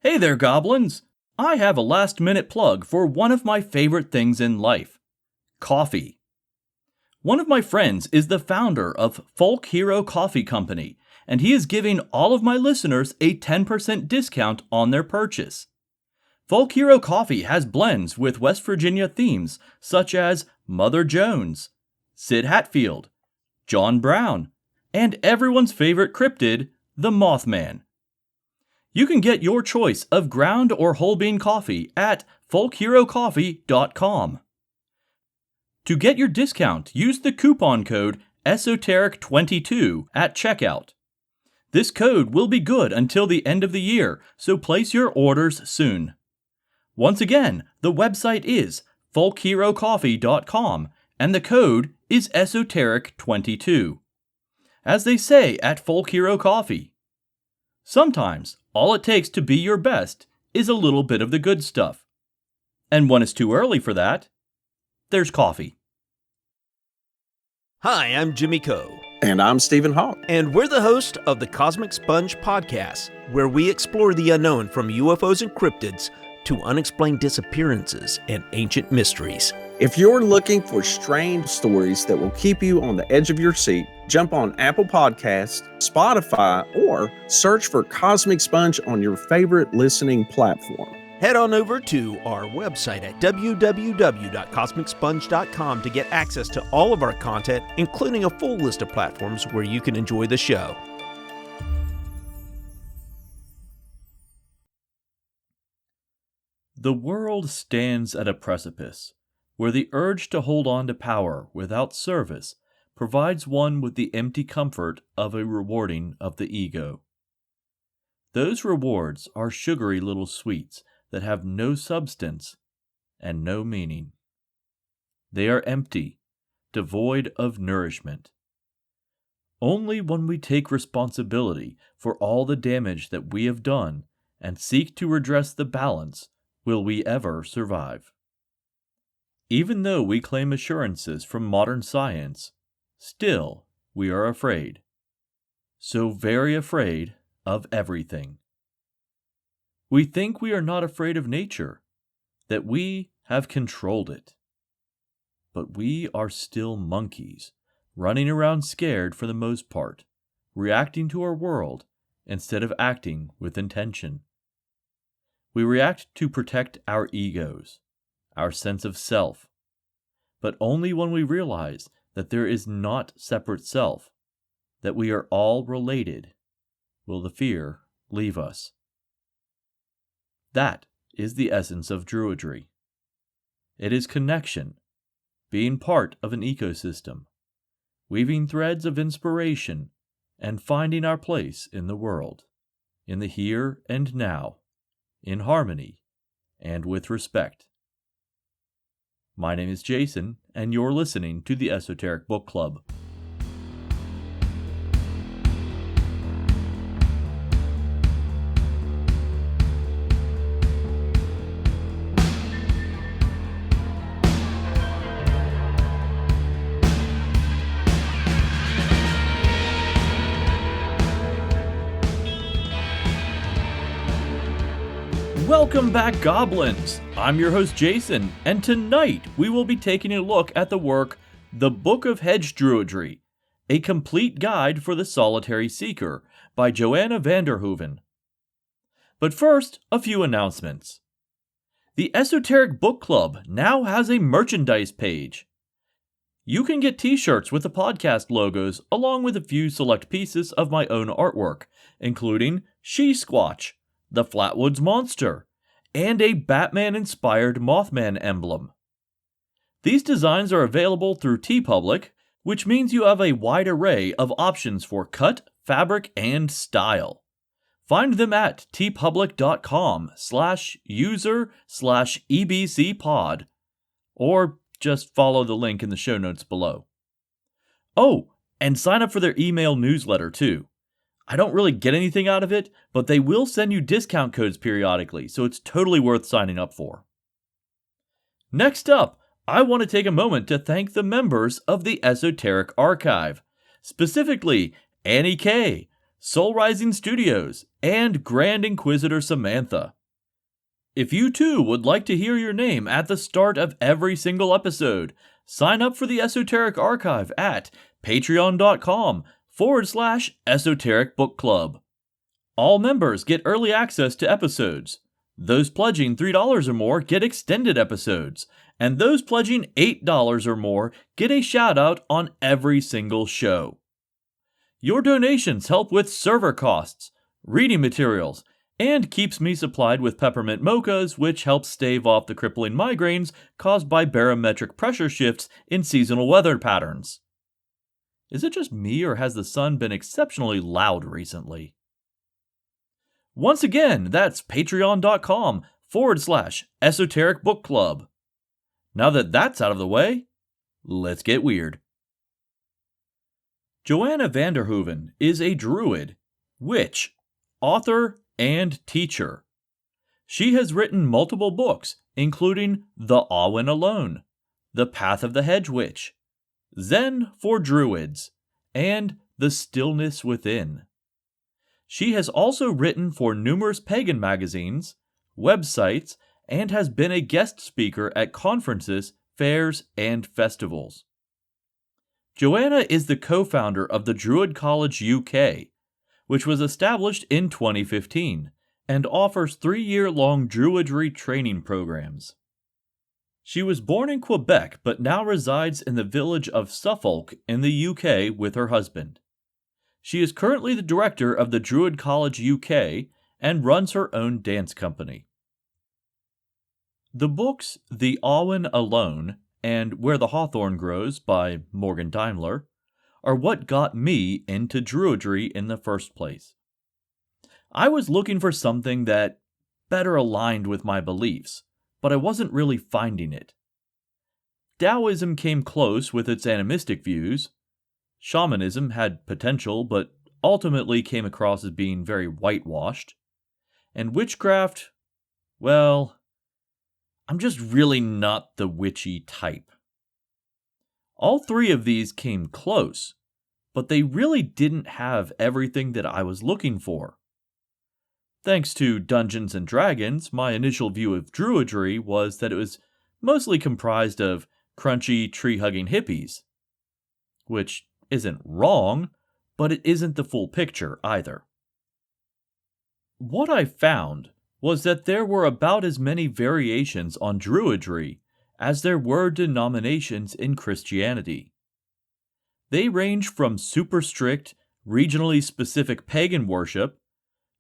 Hey there, goblins! I have a last-minute plug for one of my favorite things in life: coffee. One of my friends is the founder of Folk Hero Coffee Company, and he is giving all of my listeners a 10% discount on their purchase. Folk Hero Coffee has blends with West Virginia themes such as Mother Jones, Sid Hatfield, John Brown, and everyone's favorite cryptid, the Mothman. You can get your choice of ground or whole bean coffee at folkherocoffee.com. To get your discount, use the coupon code Esoteric22 at checkout. This code will be good until the end of the year, so place your orders soon. Once again, the website is folkherocoffee.com and the code is Esoteric22. As they say at Folk Hero Coffee, sometimes all it takes to be your best is a little bit of the good stuff. And when it's too early for that, there's coffee. Hi, I'm Jimmy Coe. And I'm Stephen Hawk. And we're the host of the Cosmic Sponge Podcast, where we explore the unknown from UFOs and cryptids to unexplained disappearances and ancient mysteries. If you're looking for strange stories that will keep you on the edge of your seat, jump on Apple Podcasts, Spotify, or search for Cosmic Sponge on your favorite listening platform. Head on over to our website at www.cosmicsponge.com to get access to all of our content, including a full list of platforms where you can enjoy the show. The world stands at a precipice, where the urge to hold on to power without service provides one with the empty comfort of a rewarding of the ego. Those rewards are sugary little sweets that have no substance and no meaning. They are empty, devoid of nourishment. Only when we take responsibility for all the damage that we have done and seek to redress the balance will we ever survive. Even though we claim assurances from modern science, still we are afraid. So very afraid of everything. We think we are not afraid of nature, that we have controlled it. But we are still monkeys, running around scared for the most part, reacting to our world instead of acting with intention. We react to protect our egos, our sense of self, but only when we realize that there is not separate self, that we are all related, will the fear leave us. That is the essence of Druidry. It is connection, being part of an ecosystem, weaving threads of inspiration, and finding our place in the world, in the here and now, in harmony, and with respect. My name is Jason, and you're listening to the Esoteric Book Club. Welcome back, goblins! I'm your host, Jason, and tonight we will be taking a look at the work The Book of Hedge Druidry, a complete guide for the solitary seeker by Joanna Van Der Hoeven. But first, a few announcements. The Esoteric Book Club now has a merchandise page. You can get t-shirts with the podcast logos along with a few select pieces of my own artwork, including She-Squatch, the Flatwoods Monster, and a Batman-inspired Mothman emblem. These designs are available through TeePublic, which means you have a wide array of options for cut, fabric, and style. Find them at teepublic.com/user/EBCpod, or just follow the link in the show notes below. Oh, and sign up for their email newsletter too. I don't really get anything out of it, but they will send you discount codes periodically, so it's totally worth signing up for. Next up, I want to take a moment to thank the members of the Esoteric Archive, specifically Annie K., Soul Rising Studios, and Grand Inquisitor Samantha. If you too would like to hear your name at the start of every single episode, sign up for the Esoteric Archive at patreon.com/Esoteric Book Club. All members get early access to episodes. Those pledging $3 or more get extended episodes, and those pledging $8 or more get a shout out on every single show. Your donations help with server costs, reading materials, and keeps me supplied with peppermint mochas, which helps stave off the crippling migraines caused by barometric pressure shifts in seasonal weather patterns. Is it just me, or has the sun been exceptionally loud recently? Once again, that's patreon.com/Esoteric Book Club. Now that that's out of the way, let's get weird. Joanna Van Der Hoeven is a druid, witch, author, and teacher. She has written multiple books, including The Awen Alone, The Path of the Hedge Witch, Zen for Druids, and The Stillness Within. She has also written for numerous pagan magazines, websites, and has been a guest speaker at conferences, fairs, and festivals. Joanna is the co-founder of the Druid College UK, which was established in 2015 and offers 3-year-long Druidry training programs. She was born in Quebec but now resides in the village of Suffolk in the UK with her husband. She is currently the director of the Druid College UK and runs her own dance company. The books The Awen Alone and Where the Hawthorn Grows by Morgan Daimler are what got me into Druidry in the first place. I was looking for something that better aligned with my beliefs, but I wasn't really finding it. Taoism came close with its animistic views. Shamanism had potential, but ultimately came across as being very whitewashed. And witchcraft, well, I'm just really not the witchy type. All three of these came close, but they really didn't have everything that I was looking for. Thanks to Dungeons & Dragons, my initial view of Druidry was that it was mostly comprised of crunchy, tree-hugging hippies. Which isn't wrong, but it isn't the full picture either. What I found was that there were about as many variations on Druidry as there were denominations in Christianity. They range from super strict, regionally specific pagan worship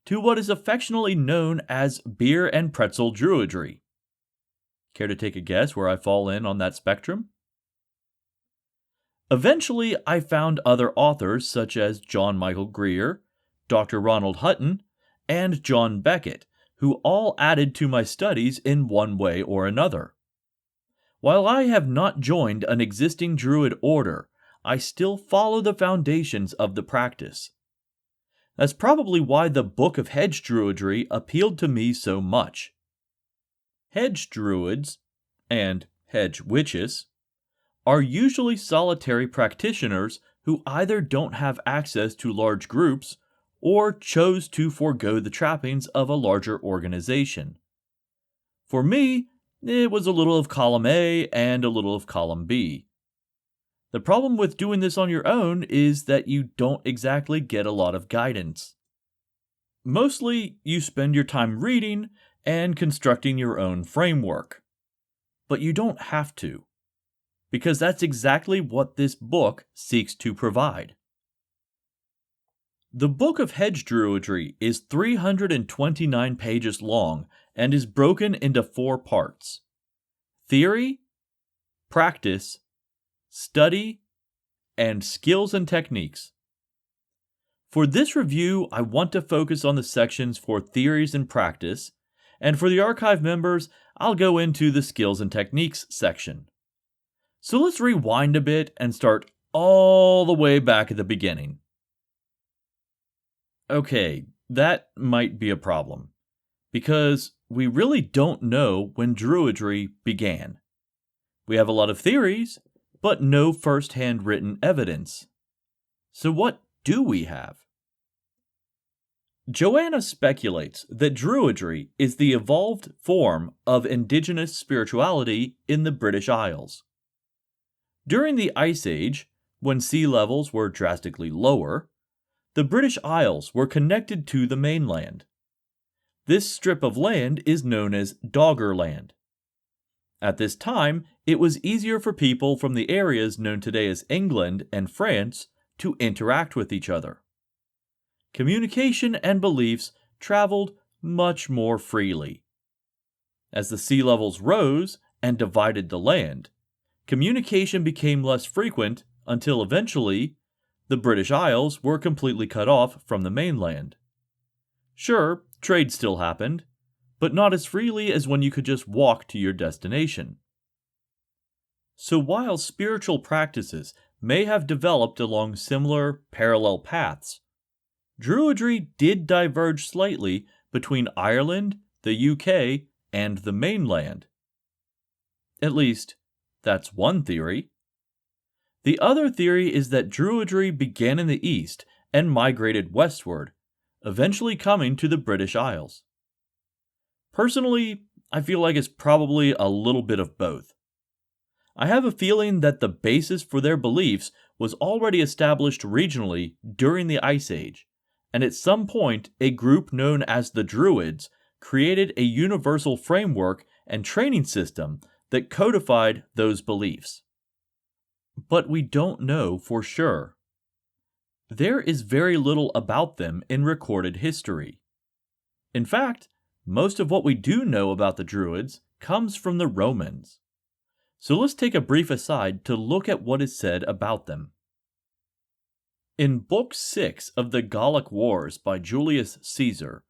to what is affectionately known as beer and pretzel Druidry. Care to take a guess where I fall in on that spectrum? Eventually, I found other authors such as John Michael Greer, Dr. Ronald Hutton, and John Beckett, who all added to my studies in one way or another. While I have not joined an existing Druid order, I still follow the foundations of the practice. That's probably why the Book of Hedge Druidry appealed to me so much. Hedge druids, and hedge witches, are usually solitary practitioners who either don't have access to large groups or chose to forego the trappings of a larger organization. For me, it was a little of column A and a little of column B. The problem with doing this on your own is that you don't exactly get a lot of guidance. Mostly, you spend your time reading and constructing your own framework. But you don't have to, because that's exactly what this book seeks to provide. The Book of Hedge Druidry is 329 pages long and is broken into 4 parts: theory, practice, study, and skills and techniques. For this review, I want to focus on the sections for theories and practice, and for the archive members, I'll go into the skills and techniques section. So let's rewind a bit and start all the way back at the beginning. Okay, that might be a problem, because we really don't know when Druidry began. We have a lot of theories, but no first-hand written evidence. So what do we have? Joanna speculates that Druidry is the evolved form of indigenous spirituality in the British Isles. During the Ice Age, when sea levels were drastically lower, the British Isles were connected to the mainland. This strip of land is known as Doggerland. At this time, it was easier for people from the areas known today as England and France to interact with each other. Communication and beliefs traveled much more freely. As the sea levels rose and divided the land, communication became less frequent until eventually the British Isles were completely cut off from the mainland. Sure, trade still happened, but not as freely as when you could just walk to your destination. So while spiritual practices may have developed along similar parallel paths, Druidry did diverge slightly between Ireland, the UK, and the mainland. At least, that's one theory. The other theory is that Druidry began in the east and migrated westward, eventually coming to the British Isles. Personally, I feel like it's probably a little bit of both. I have a feeling that the basis for their beliefs was already established regionally during the Ice Age, and at some point a group known as the Druids created a universal framework and training system that codified those beliefs. But we don't know for sure. There is very little about them in recorded history. In fact, most of what we do know about the Druids comes from the Romans. So let's take a brief aside to look at what is said about them. In Book 6 of the Gallic Wars by Julius Caesar,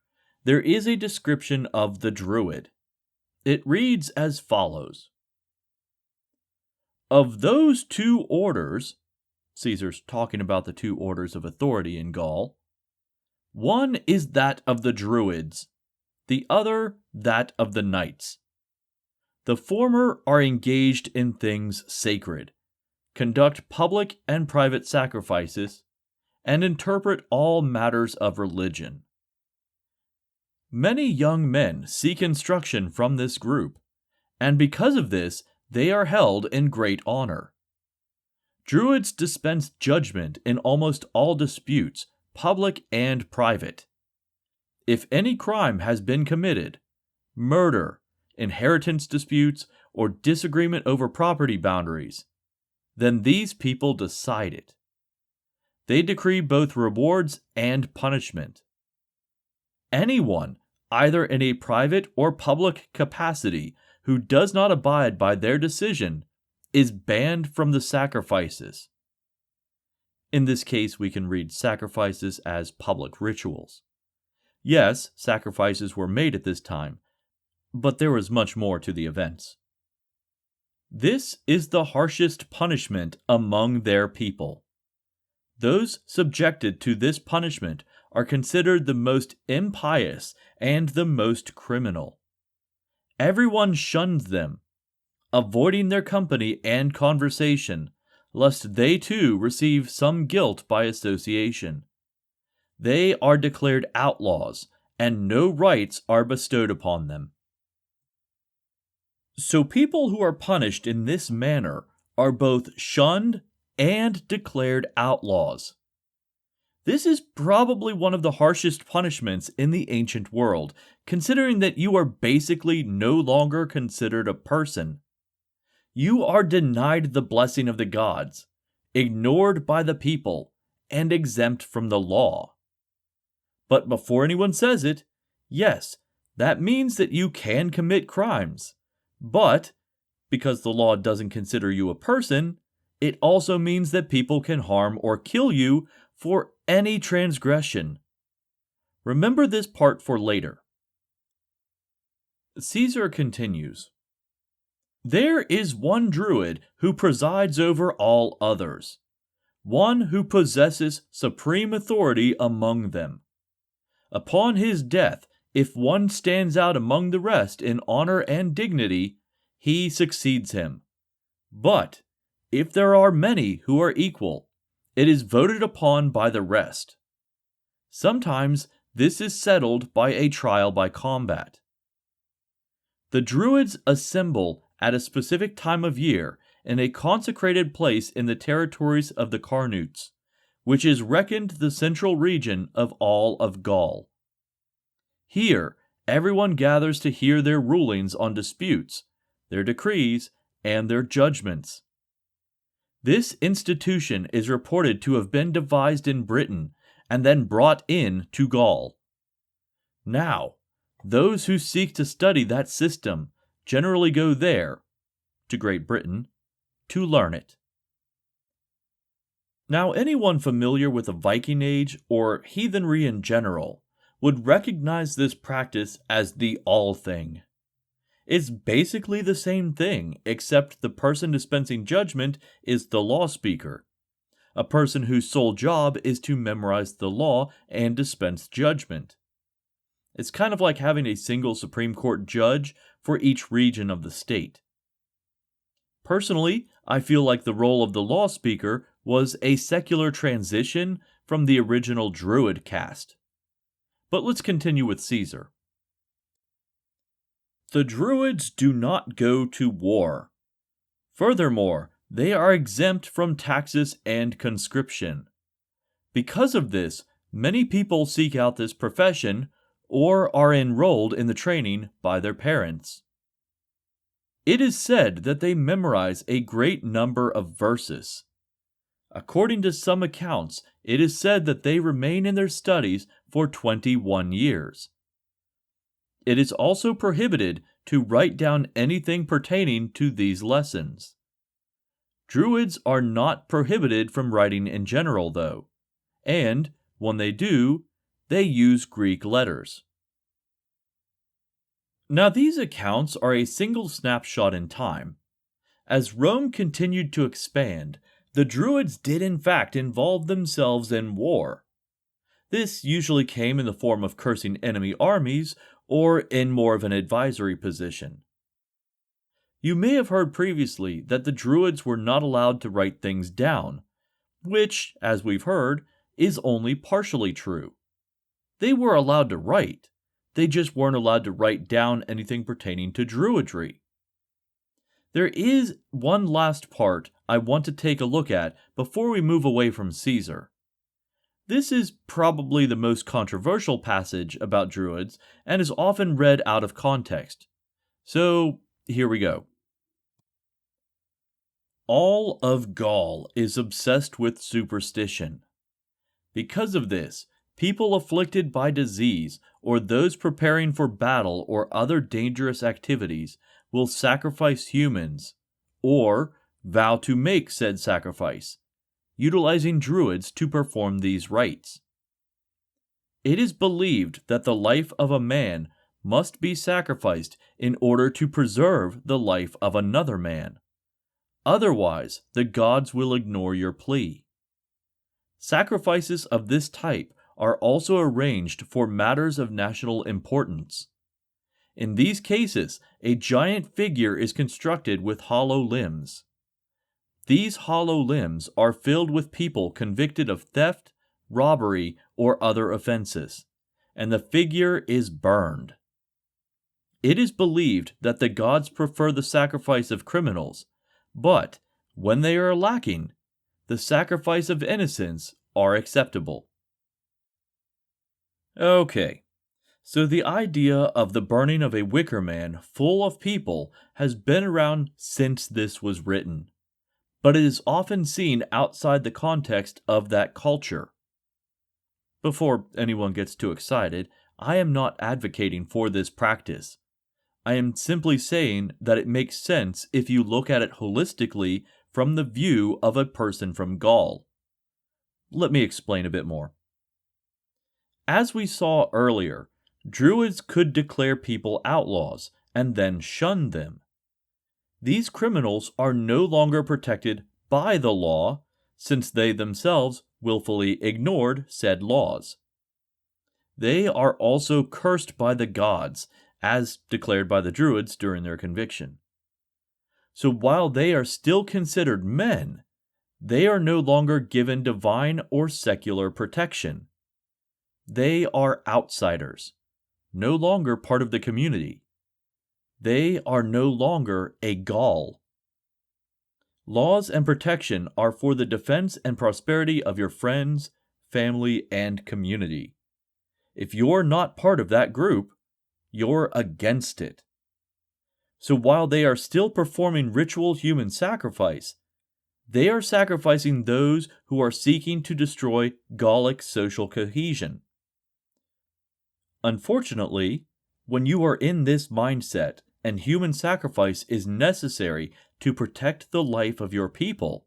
there is a description of the Druid. It reads as follows. Of those two orders, Caesar's talking about the two orders of authority in Gaul, one is that of the Druids, the other that of the Knights. The former are engaged in things sacred, conduct public and private sacrifices, and interpret all matters of religion. Many young men seek instruction from this group, and because of this, they are held in great honor. Druids dispense judgment in almost all disputes, public and private. If any crime has been committed, murder, inheritance disputes, or disagreement over property boundaries, then these people decide it. They decree both rewards and punishment. Anyone, either in a private or public capacity, who does not abide by their decision is banned from the sacrifices. In this case, we can read sacrifices as public rituals. Yes, sacrifices were made at this time, but there was much more to the events. This is the harshest punishment among their people. Those subjected to this punishment are considered the most impious and the most criminal. Everyone shuns them, avoiding their company and conversation, lest they too receive some guilt by association. They are declared outlaws, and no rights are bestowed upon them. So people who are punished in this manner are both shunned and declared outlaws. This is probably one of the harshest punishments in the ancient world, considering that you are basically no longer considered a person. You are denied the blessing of the gods, ignored by the people, and exempt from the law. But before anyone says it, yes, that means that you can commit crimes. But, because the law doesn't consider you a person, it also means that people can harm or kill you for any transgression. Remember this part for later. Caesar continues, There is one Druid who presides over all others, one who possesses supreme authority among them. Upon his death, if one stands out among the rest in honor and dignity, he succeeds him. But if there are many who are equal, it is voted upon by the rest. Sometimes This is settled by a trial by combat. The Druids assemble at a specific time of year in a consecrated place in the territories of the Carnutes, which is reckoned the central region of all of Gaul. Here, everyone gathers to hear their rulings on disputes, their decrees, and their judgments. This institution is reported to have been devised in Britain and then brought in to Gaul. Now, those who seek to study that system generally go there, to Great Britain, to learn it. Now, anyone familiar with the Viking Age or heathenry in general would recognize this practice as the all thing. It's basically the same thing, except the person dispensing judgment is the law speaker, a person whose sole job is to memorize the law and dispense judgment. It's kind of like having a single Supreme Court judge for each region of the state. Personally, I feel like the role of the law speaker was a secular transition from the original Druid caste. But let's continue with Caesar. The Druids do not go to war. Furthermore, they are exempt from taxes and conscription. Because of this, many people seek out this profession or are enrolled in the training by their parents. It is said that they memorize a great number of verses. According to some accounts, it is said that they remain in their studies for 21 years. It is also prohibited to write down anything pertaining to these lessons. Druids are not prohibited from writing in general, though, and, when they do, they use Greek letters. Now, these accounts are a single snapshot in time. As Rome continued to expand, the Druids did in fact involve themselves in war. This usually came in the form of cursing enemy armies or in more of an advisory position. You may have heard previously that the Druids were not allowed to write things down, which, as we've heard, is only partially true. They were allowed to write, they just weren't allowed to write down anything pertaining to Druidry. There is one last part I want to take a look at before we move away from Caesar. This is probably the most controversial passage about Druids and is often read out of context. So, here we go. All of Gaul is obsessed with superstition. Because of this, people afflicted by disease or those preparing for battle or other dangerous activities will sacrifice humans, or vow to make said sacrifice, utilizing Druids to perform these rites. It is believed that the life of a man must be sacrificed in order to preserve the life of another man. Otherwise, the gods will ignore your plea. Sacrifices of this type are also arranged for matters of national importance. In these cases, a giant figure is constructed with hollow limbs. These hollow limbs are filled with people convicted of theft, robbery, or other offenses, and the figure is burned. It is believed that the gods prefer the sacrifice of criminals, but when they are lacking, the sacrifice of innocents are acceptable. Okay, so the idea of the burning of a wicker man full of people has been around since this was written, but it is often seen outside the context of that culture. Before anyone gets too excited, I am not advocating for this practice. I am simply saying that it makes sense if you look at it holistically from the view of a person from Gaul. Let me explain a bit more. As we saw earlier, Druids could declare people outlaws and then shun them. These criminals are no longer protected by the law, since they themselves willfully ignored said laws. They are also cursed by the gods, as declared by the Druids during their conviction. So while they are still considered men, they are no longer given divine or secular protection. They are outsiders, no longer part of the community. They are no longer a Gaul. Laws and protection are for the defense and prosperity of your friends, family, and community. If you're not part of that group, you're against it. So while they are still performing ritual human sacrifice, they are sacrificing those who are seeking to destroy Gallic social cohesion. Unfortunately, when you are in this mindset and human sacrifice is necessary to protect the life of your people,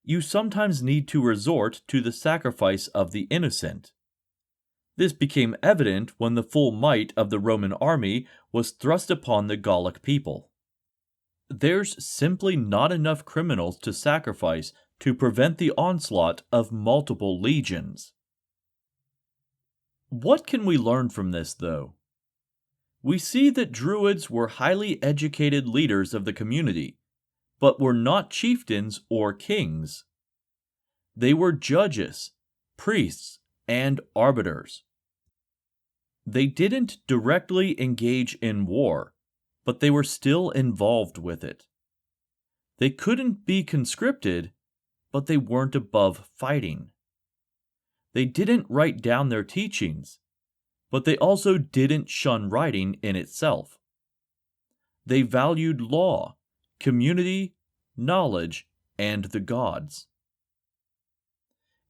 you sometimes need to resort to the sacrifice of the innocent. This became evident when the full might of the Roman army was thrust upon the Gallic people. There's simply not enough criminals to sacrifice to prevent the onslaught of multiple legions. What can we learn from this, though? We see that Druids were highly educated leaders of the community, but were not chieftains or kings. They were judges, priests, and arbiters. They didn't directly engage in war, but they were still involved with it. They couldn't be conscripted, but they weren't above fighting. They didn't write down their teachings, but they also didn't shun writing in itself. They valued law, community, knowledge, and the gods.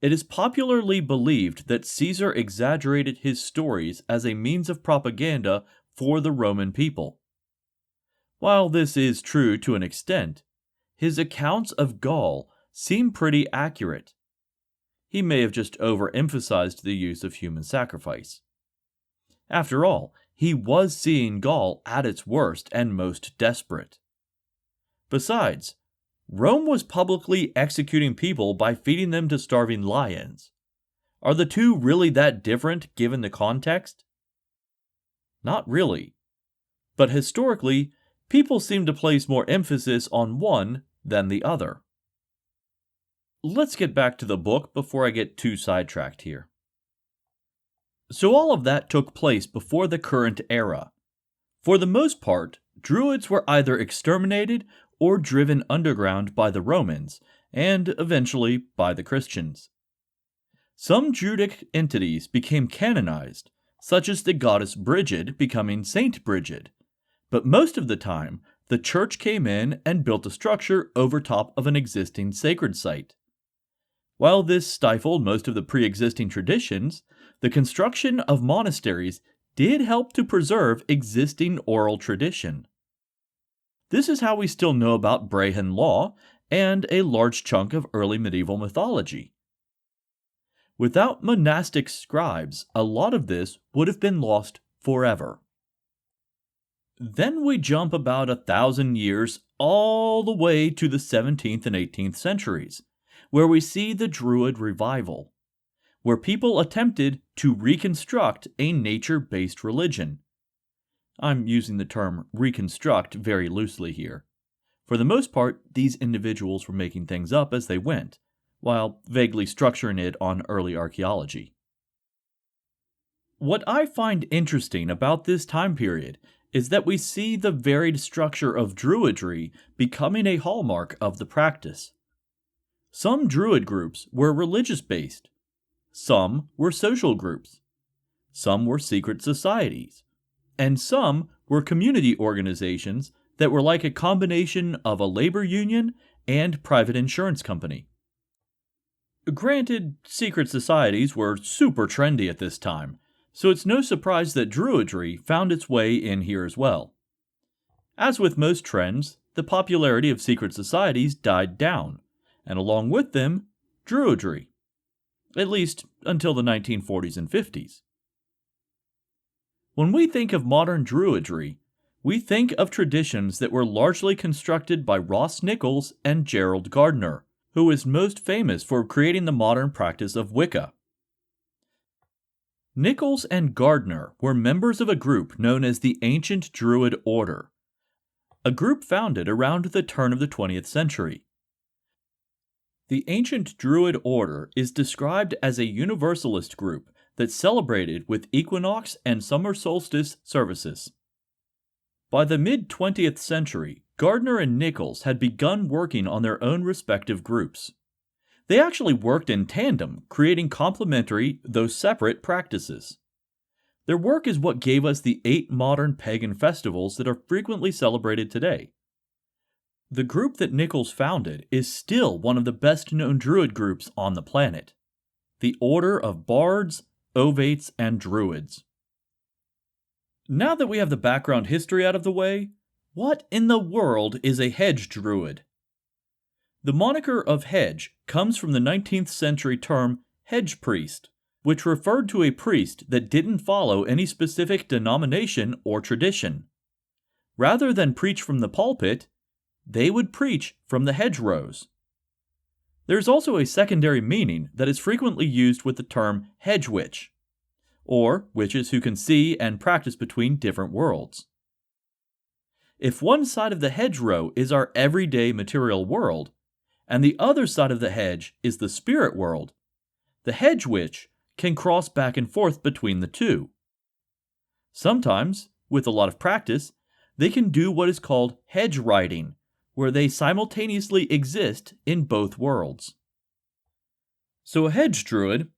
It is popularly believed that Caesar exaggerated his stories as a means of propaganda for the Roman people. While this is true to an extent, his accounts of Gaul seem pretty accurate. He may have just overemphasized the use of human sacrifice. After all, he was seeing Gaul at its worst and most desperate. Besides, Rome was publicly executing people by feeding them to starving lions. Are the two really that different given the context? Not really. But historically, people seem to place more emphasis on one than the other. Let's get back to the book before I get too sidetracked here. So all of that took place before the current era. For the most part, Druids were either exterminated or driven underground by the Romans, and eventually by the Christians. Some Druidic entities became canonized, such as the goddess Brigid becoming Saint Brigid, but most of the time, the church came in and built a structure over top of an existing sacred site. While this stifled most of the pre-existing traditions, the construction of monasteries did help to preserve existing oral tradition. This is how we still know about Brehon law and a large chunk of early medieval mythology. Without monastic scribes, a lot of this would have been lost forever. Then we jump about 1,000 years all the way to the 17th and 18th centuries, where we see the Druid revival, where people attempted to reconstruct a nature-based religion. I'm using the term reconstruct very loosely here. For the most part, these individuals were making things up as they went, while vaguely structuring it on early archaeology. What I find interesting about this time period is that we see the varied structure of Druidry becoming a hallmark of the practice. Some Druid groups were religious-based, some were social groups, some were secret societies, and some were community organizations that were like a combination of a labor union and private insurance company. Granted, secret societies were super trendy at this time, so it's no surprise that Druidry found its way in here as well. As with most trends, the popularity of secret societies died down, and along with them, Druidry, at least until the 1940s and 50s. When we think of modern Druidry, we think of traditions that were largely constructed by Ross Nichols and Gerald Gardner, who is most famous for creating the modern practice of Wicca. Nichols and Gardner were members of a group known as the Ancient Druid Order, a group founded around the turn of the 20th century. The Ancient Druid Order is described as a universalist group that celebrated with equinox and summer solstice services. By the mid-20th century, Gardner and Nichols had begun working on their own respective groups. They actually worked in tandem, creating complementary, though separate, practices. Their work is what gave us the 8 modern pagan festivals that are frequently celebrated today. The group that Nichols founded is still one of the best-known Druid groups on the planet, the Order of Bards, Ovates, and Druids. Now that we have the background history out of the way, what in the world is a hedge druid? The moniker of hedge comes from the 19th century term hedge priest, which referred to a priest that didn't follow any specific denomination or tradition. Rather than preach from the pulpit, they would preach from the hedgerows. There's also a secondary meaning that is frequently used with the term hedge witch, or witches who can see and practice between different worlds. If one side of the hedgerow is our everyday material world, and the other side of the hedge is the spirit world, the hedge witch can cross back and forth between the two. Sometimes, with a lot of practice, they can do what is called hedge riding, where they simultaneously exist in both worlds. So a hedge druid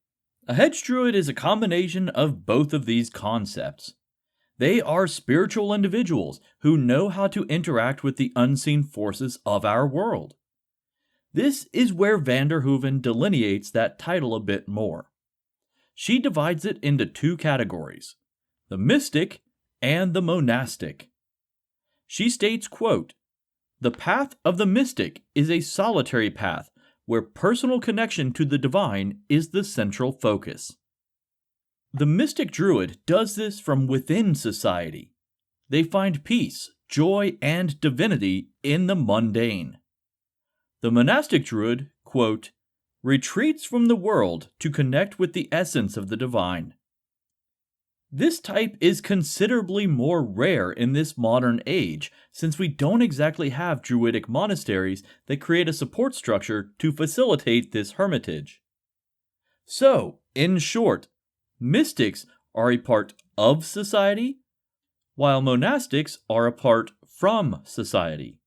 is a combination of both of these concepts. They are spiritual individuals who know how to interact with the unseen forces of our world. This is where Van Der Hoeven delineates that title a bit more. She divides it into 2 categories, the mystic and the monastic. She states, quote, "The path of the mystic is a solitary path where personal connection to the divine is the central focus." The mystic druid does this from within society. They find peace, joy, and divinity in the mundane. The monastic druid, quote, "retreats from the world to connect with the essence of the divine." This type is considerably more rare in this modern age, since we don't exactly have druidic monasteries that create a support structure to facilitate this hermitage. So, in short, mystics are a part of society, while monastics are a part from society.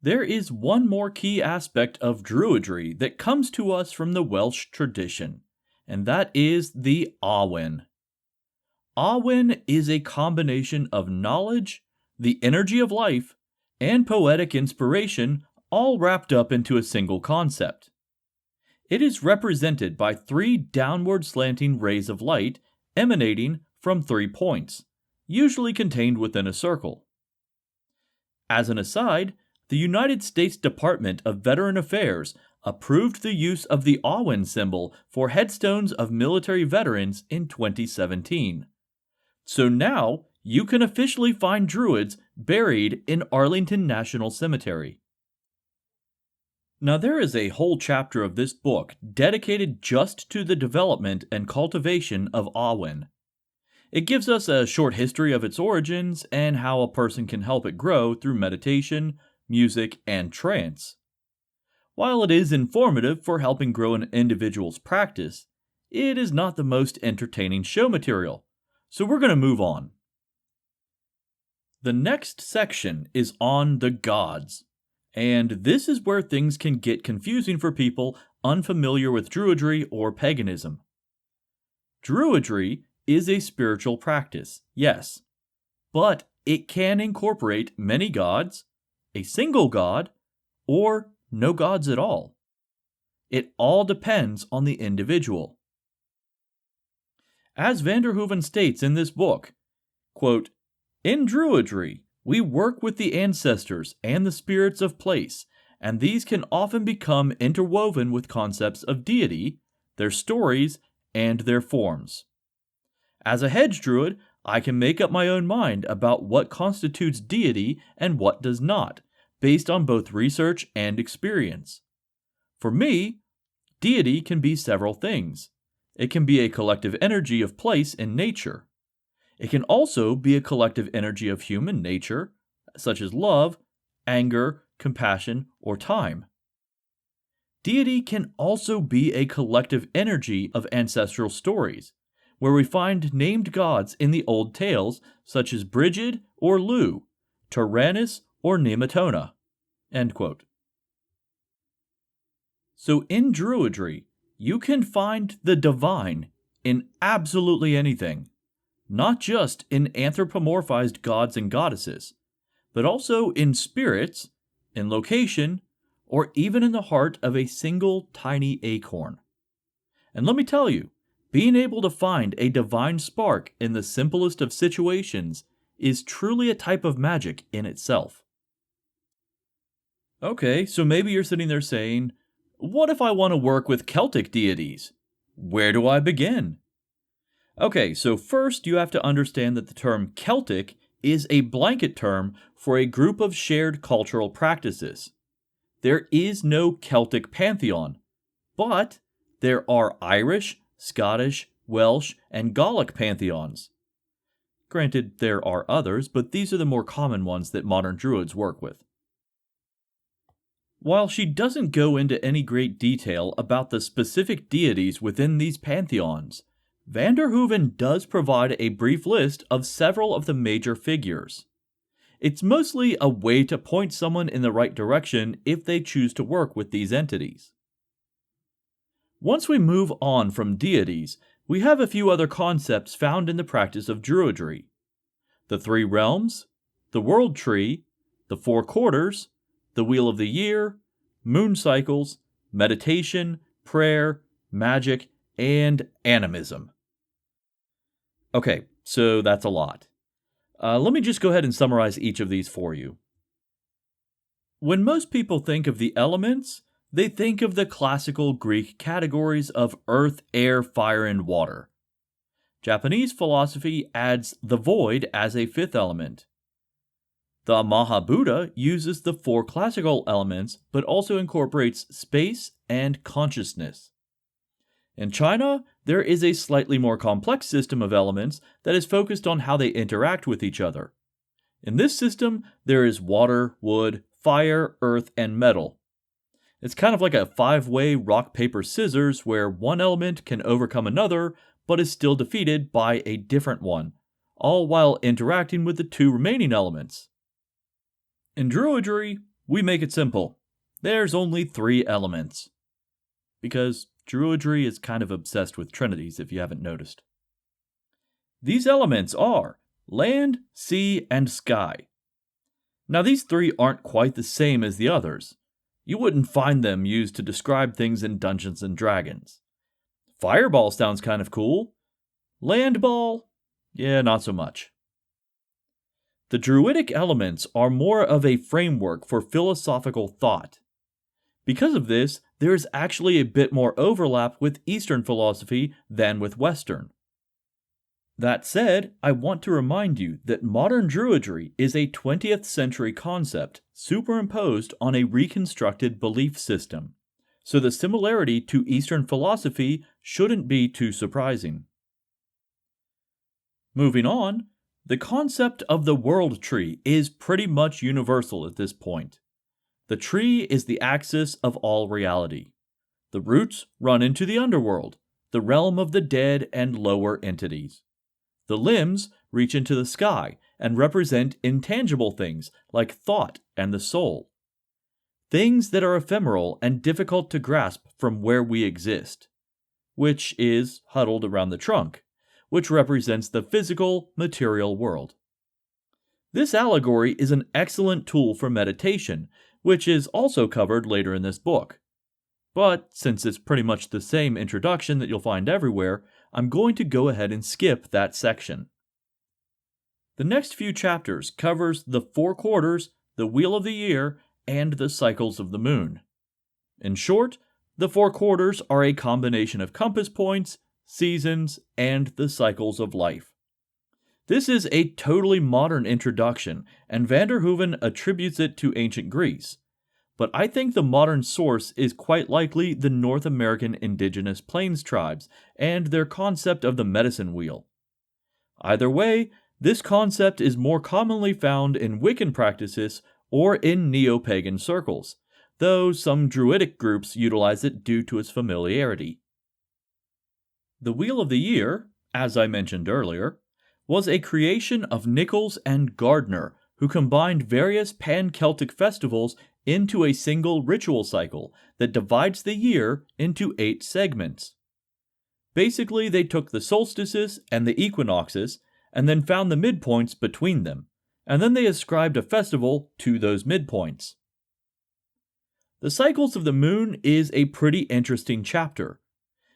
There is one more key aspect of Druidry that comes to us from the Welsh tradition, and that is the Awen. Awen is a combination of knowledge, the energy of life, and poetic inspiration, all wrapped up into a single concept. It is represented by 3 downward slanting rays of light emanating from 3 points, usually contained within a circle. As an aside, the United States Department of Veteran Affairs approved the use of the Awen symbol for headstones of military veterans in 2017. So now you can officially find Druids buried in Arlington National Cemetery. Now there is a whole chapter of this book dedicated just to the development and cultivation of Awen. It gives us a short history of its origins and how a person can help it grow through meditation, music, and trance. While it is informative for helping grow an individual's practice, it is not the most entertaining show material, so we're going to move on. The next section is on the gods, and this is where things can get confusing for people unfamiliar with Druidry or paganism. Druidry is a spiritual practice, yes, but it can incorporate many gods, a single god, or no gods at all. It all depends on the individual. As Van Der Hoeven states in this book, quote, "In Druidry, we work with the ancestors and the spirits of place, and these can often become interwoven with concepts of deity, their stories, and their forms. As a hedge druid, I can make up my own mind about what constitutes deity and what does not, based on both research and experience. For me, deity can be several things. It can be a collective energy of place in nature. It can also be a collective energy of human nature, such as love, anger, compassion, or time. deity can also be a collective energy of ancestral stories, where we find named gods in the old tales such as Brigid or Lu, Tyrannus or Nematona. End quote. So in Druidry, you can find the divine in absolutely anything, not just in anthropomorphized gods and goddesses, but also in spirits, in location, or even in the heart of a single tiny acorn. And let me tell you, being able to find a divine spark in the simplest of situations is truly a type of magic in itself. Okay, so maybe you're sitting there saying, what if I want to work with Celtic deities? Where do I begin? Okay, so first you have to understand that the term Celtic is a blanket term for a group of shared cultural practices. There is no Celtic pantheon, but there are Irish, Scottish, Welsh, and Gallic pantheons. Granted, there are others, but these are the more common ones that modern Druids work with. While she doesn't go into any great detail about the specific deities within these pantheons, Van Der Hoeven does provide a brief list of several of the major figures. It's mostly a way to point someone in the right direction if they choose to work with these entities. Once we move on from deities, we have a few other concepts found in the practice of Druidry. The three realms, the world tree, the four quarters, the wheel of the year, moon cycles, meditation, prayer, magic, and animism. Okay, so that's a lot. Let me just go ahead and summarize each of these for you. When most people think of the elements, they think of the classical Greek categories of earth, air, fire, and water. Japanese philosophy adds the void as a fifth element. The Mahabuddha uses the four classical elements, but also incorporates space and consciousness. In China, there is a slightly more complex system of elements that is focused on how they interact with each other. In this system, there is water, wood, fire, earth, and metal. It's kind of like a five-way rock, paper, scissors where one element can overcome another, but is still defeated by a different one, all while interacting with the two remaining elements. In Druidry, we make it simple. There's only three elements. Because Druidry is kind of obsessed with trinities, if you haven't noticed. These elements are land, sea, and sky. Now these three aren't quite the same as the others. You wouldn't find them used to describe things in Dungeons and Dragons. Fireball sounds kind of cool. Landball? Yeah, not so much. The Druidic elements are more of a framework for philosophical thought. Because of this, there is actually a bit more overlap with Eastern philosophy than with Western. That said, I want to remind you that modern Druidry is a 20th century concept superimposed on a reconstructed belief system, so the similarity to Eastern philosophy shouldn't be too surprising. Moving on, the concept of the world tree is pretty much universal at this point. The tree is the axis of all reality. The roots run into the underworld, the realm of the dead and lower entities. The limbs reach into the sky and represent intangible things like thought and the soul. Things that are ephemeral and difficult to grasp from where we exist, which is huddled around the trunk, which represents the physical, material world. This allegory is an excellent tool for meditation, which is also covered later in this book. But since it's pretty much the same introduction that you'll find everywhere, I'm going to go ahead and skip that section. The next few chapters covers the four quarters, the wheel of the year, and the cycles of the moon. In short, the four quarters are a combination of compass points, seasons, and the cycles of life. This is a totally modern introduction, and Van Der Hoeven attributes it to ancient Greece. But I think the modern source is quite likely the North American indigenous plains tribes and their concept of the medicine wheel. Either way, this concept is more commonly found in Wiccan practices or in neo-pagan circles, though some Druidic groups utilize it due to its familiarity. The Wheel of the Year, as I mentioned earlier, was a creation of Nichols and Gardner, who combined various pan-Celtic festivals into a single ritual cycle that divides the year into 8 segments. Basically, they took the solstices and the equinoxes and then found the midpoints between them, and then they ascribed a festival to those midpoints. The Cycles of the Moon is a pretty interesting chapter.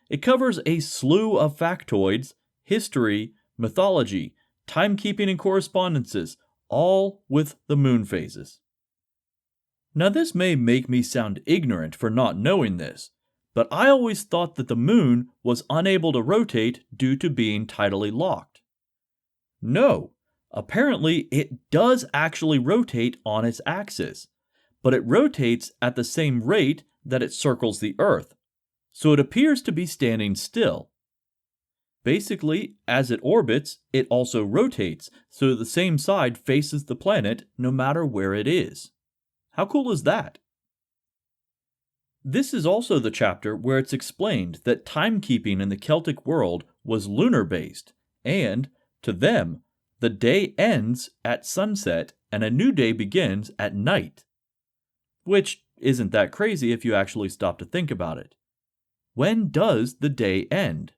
It covers a slew of factoids, history, mythology, timekeeping and correspondences, all with the moon phases. Now this may make me sound ignorant for not knowing this, but I always thought that the moon was unable to rotate due to being tidally locked. No, apparently it does actually rotate on its axis, but it rotates at the same rate that it circles the Earth, so it appears to be standing still. Basically, as it orbits, it also rotates, so the same side faces the planet no matter where it is. How cool is that? This is also the chapter where it's explained that timekeeping in the Celtic world was lunar-based, and, to them, the day ends at sunset and a new day begins at night. Which isn't that crazy if you actually stop to think about it. When does the day end?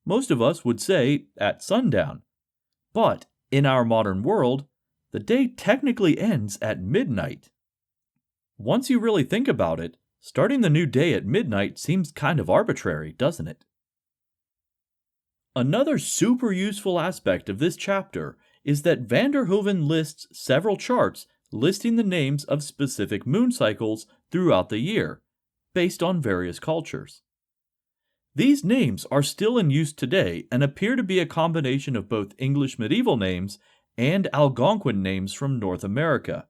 Most of us would say at sundown. But in our modern world, the day technically ends at midnight. Once you really think about it, starting the new day at midnight seems kind of arbitrary, doesn't it? Another super useful aspect of this chapter is that Van Der Hoeven lists several charts listing the names of specific moon cycles throughout the year, based on various cultures. These names are still in use today and appear to be a combination of both English medieval names and Algonquin names from North America.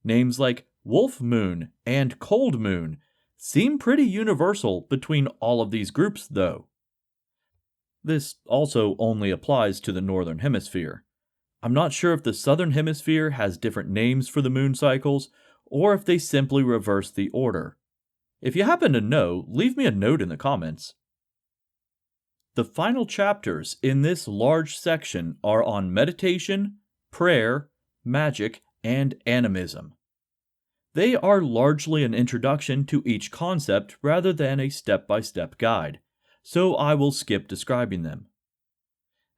Names like Wolf Moon and Cold Moon seem pretty universal between all of these groups, though. This also only applies to the Northern Hemisphere. I'm not sure if the Southern Hemisphere has different names for the moon cycles, or if they simply reverse the order. If you happen to know, leave me a note in the comments. The final chapters in this large section are on meditation, prayer, magic, and animism. They are largely an introduction to each concept rather than a step-by-step guide, so I will skip describing them.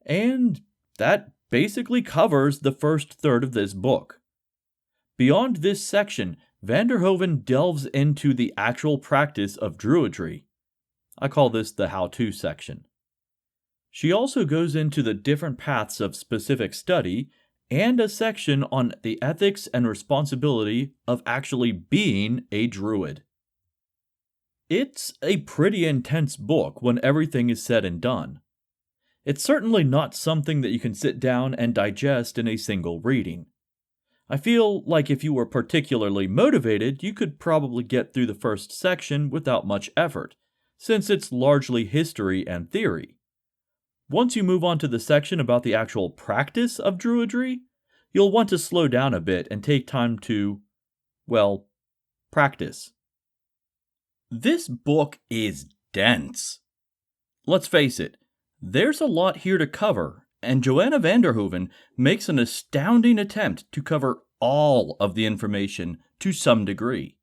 And that basically covers the first third of this book. Beyond this section, Van Der Hoeven delves into the actual practice of Druidry. I call this the how-to section. She also goes into the different paths of specific study and a section on the ethics and responsibility of actually being a druid. It's a pretty intense book when everything is said and done. It's certainly not something that you can sit down and digest in a single reading. I feel like if you were particularly motivated, you could probably get through the first section without much effort, since it's largely history and theory. Once you move on to the section about the actual practice of Druidry, you'll want to slow down a bit and take time to, well, practice. This book is dense. Let's face it, there's a lot here to cover, and Joanna Van Der Hoeven makes an astounding attempt to cover all of the information to some degree.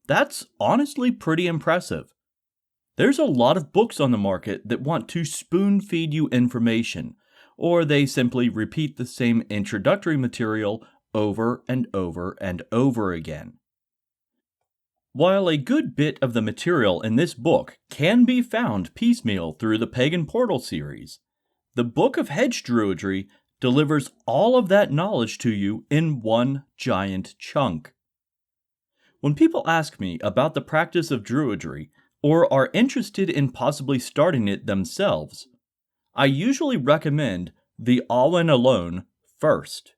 That's honestly pretty impressive. There's a lot of books on the market that want to spoon-feed you information, or they simply repeat the same introductory material over and over and over again. While a good bit of the material in this book can be found piecemeal through the Pagan Portal series, the Book of Hedge Druidry delivers all of that knowledge to you in one giant chunk. When people ask me about the practice of Druidry, or are interested in possibly starting it themselves, I usually recommend the All-In Alone first.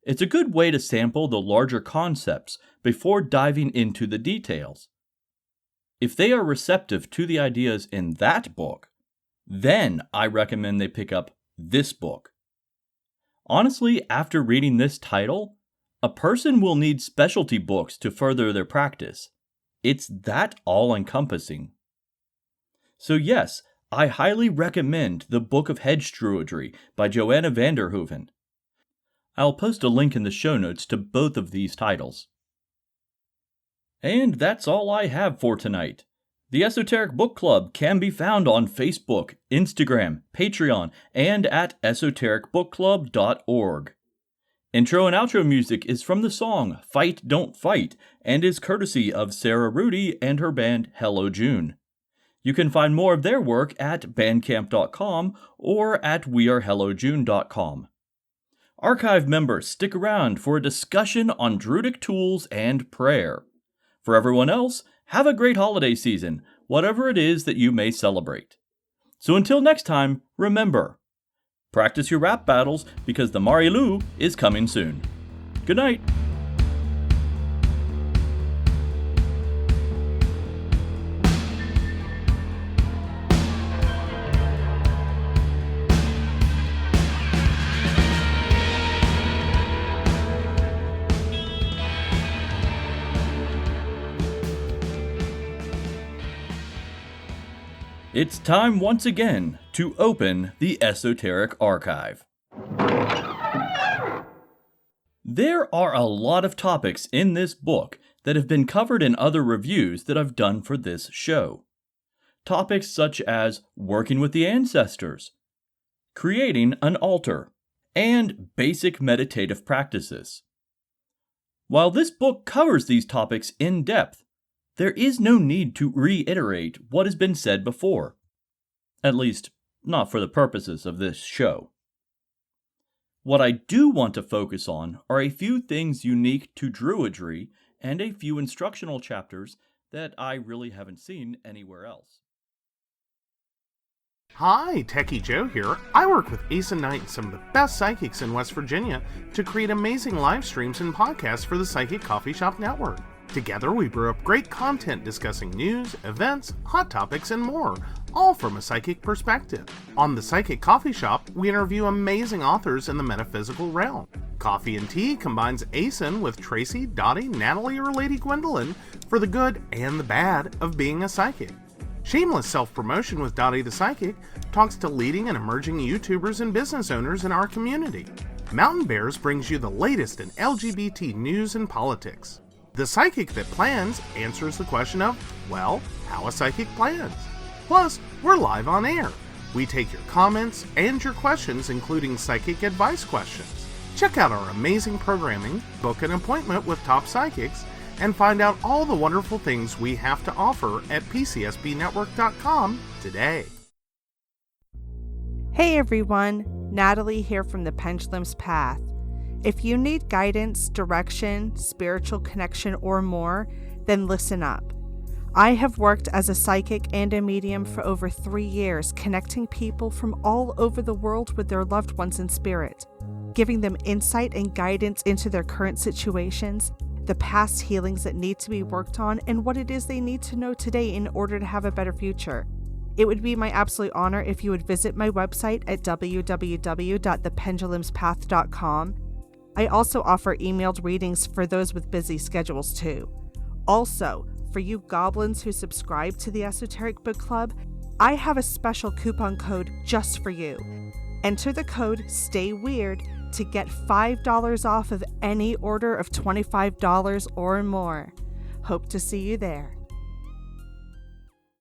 It's a good way to sample the larger concepts before diving into the details. If they are receptive to the ideas in that book, then I recommend they pick up this book. Honestly, after reading this title, A person will need specialty books to further their practice. It's that all-encompassing. So yes, I highly recommend the Book of Hedge Druidry by Joanna Van Der Hoeven. I'll post a link in the show notes to both of these titles. And that's all I have for tonight. The Esoteric Book Club can be found on Facebook, Instagram, Patreon, and at esotericbookclub.org. Intro and outro music is from the song Fight Don't Fight and is courtesy of Sarah Rudy and her band Hello June. You can find more of their work at bandcamp.com or at wearehellojune.com. Archive members, stick around for a discussion on Druidic tools and prayer. For everyone else, have a great holiday season, whatever it is that you may celebrate. So until next time, remember, practice your rap battles because the Marilu is coming soon. Good night. It's time once again to open the Esoteric Archive. There are a lot of topics in this book that have been covered in other reviews that I've done for this show. Topics such as working with the ancestors, creating an altar, and basic meditative practices. While this book covers these topics in depth, there is no need to reiterate what has been said before. At least, not for the purposes of this show. What I do want to focus on are a few things unique to Druidry and a few instructional chapters that I really haven't seen anywhere else. Hi, Techie Joe here. I work with Ace and Knight and some of the best psychics in West Virginia to create amazing live streams and podcasts for the Psychic Coffee Shop Network. Together, we brew up great content discussing news, events, hot topics, and more, all from a psychic perspective. On the Psychic Coffee Shop, we interview amazing authors in the metaphysical realm. Coffee and Tea combines ASIN with Tracy, Dottie, Natalie, or Lady Gwendolyn for the good and the bad of being a psychic. Shameless Self-Promotion with Dottie the Psychic talks to leading and emerging YouTubers and business owners in our community. Mountain Bears brings you the latest in LGBT news and politics. The Psychic That Plans answers the question of, well, how a psychic plans. Plus, we're live on air. We take your comments and your questions, including psychic advice questions. Check out our amazing programming, book an appointment with top psychics, and find out all the wonderful things we have to offer at pcsbnetwork.com today. Hey everyone, Natalie here from the Pendulum's Path. If you need guidance, direction, spiritual connection, or more, then listen up. I have worked as a psychic and a medium for over 3 years, connecting people from all over the world with their loved ones in spirit, giving them insight and guidance into their current situations, the past healings that need to be worked on, and what it is they need to know today in order to have a better future. It would be my absolute honor if you would visit my website at www.thependulumspath.com. I also offer emailed readings for those with busy schedules too. Also, for you goblins who subscribe to the Esoteric Book Club, I have a special coupon code just for you. Enter the code Stay Weird to get $5 off of any order of $25 or more. Hope to see you there.